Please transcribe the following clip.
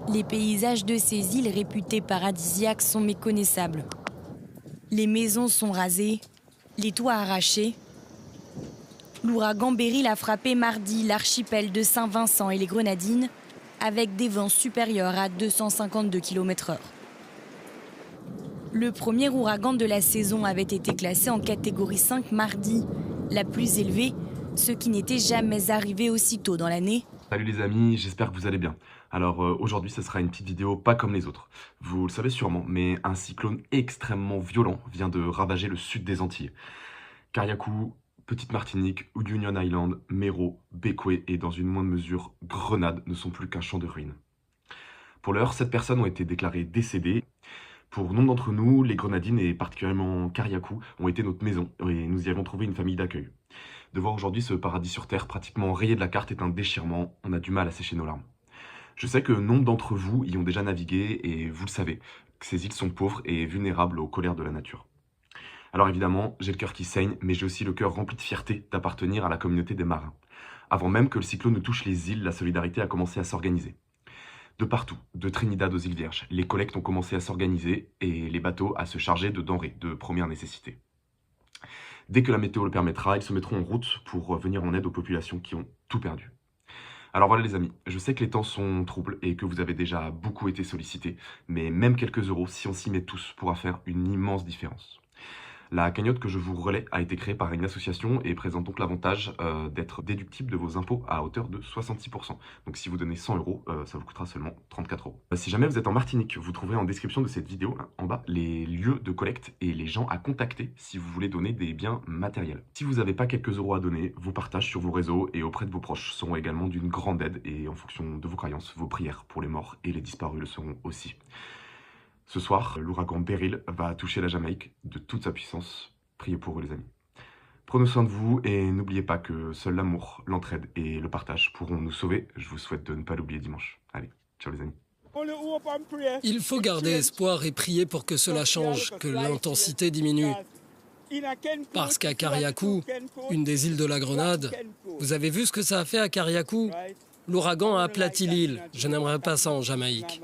Les paysages de ces îles réputées paradisiaques sont méconnaissables. Les maisons sont rasées, les toits arrachés. L'ouragan Beryl a frappé mardi l'archipel de Saint-Vincent et les Grenadines avec des vents supérieurs à 252 km/h. Le premier ouragan de la saison avait été classé en catégorie 5 mardi, la plus élevée, ce qui n'était jamais arrivé aussi tôt dans l'année. Salut les amis, j'espère que vous allez bien. Alors aujourd'hui ce sera une petite vidéo pas comme les autres. Vous le savez sûrement, mais un cyclone extrêmement violent vient de ravager le sud des Antilles. Carriacou, Petite Martinique, Union Island, Méro, Bequet et dans une moindre mesure Grenade ne sont plus qu'un champ de ruines. Pour l'heure, 7 personnes ont été déclarées décédées. Pour nombre d'entre nous, les Grenadines et particulièrement Carriacou ont été notre maison et nous y avons trouvé une famille d'accueil. De voir aujourd'hui ce paradis sur terre pratiquement rayé de la carte est un déchirement, on a du mal à sécher nos larmes. Je sais que nombre d'entre vous y ont déjà navigué et vous le savez, que ces îles sont pauvres et vulnérables aux colères de la nature. Alors évidemment, j'ai le cœur qui saigne, mais j'ai aussi le cœur rempli de fierté d'appartenir à la communauté des marins. Avant même que le cyclone ne touche les îles, la solidarité a commencé à s'organiser. De partout, de Trinidad aux îles Vierges, les collectes ont commencé à s'organiser et les bateaux à se charger de denrées de première nécessité. Dès que la météo le permettra, ils se mettront en route pour venir en aide aux populations qui ont tout perdu. Alors voilà les amis, je sais que les temps sont troubles et que vous avez déjà beaucoup été sollicités, mais même quelques euros, si on s'y met tous, pourra faire une immense différence. La cagnotte que je vous relais a été créée par une association et présente donc l'avantage d'être déductible de vos impôts à hauteur de 66%. Donc si vous donnez 100 euros, ça vous coûtera seulement 34 euros. Si jamais vous êtes en Martinique, vous trouverez en description de cette vidéo, en bas, les lieux de collecte et les gens à contacter si vous voulez donner des biens matériels. Si vous n'avez pas quelques euros à donner, vos partages sur vos réseaux et auprès de vos proches seront également d'une grande aide et en fonction de vos croyances, vos prières pour les morts et les disparus le seront aussi. Ce soir, l'ouragan Beryl va toucher la Jamaïque de toute sa puissance. Priez pour eux les amis. Prenez soin de vous et n'oubliez pas que seul l'amour, l'entraide et le partage pourront nous sauver. Je vous souhaite de ne pas l'oublier dimanche. Allez, ciao les amis. Il faut garder espoir et prier pour que cela change, que l'intensité diminue. Parce qu'à Carriacou, une des îles de la Grenade, vous avez vu ce que ça a fait à Carriacou? L'ouragan a aplati l'île. Je n'aimerais pas ça en Jamaïque.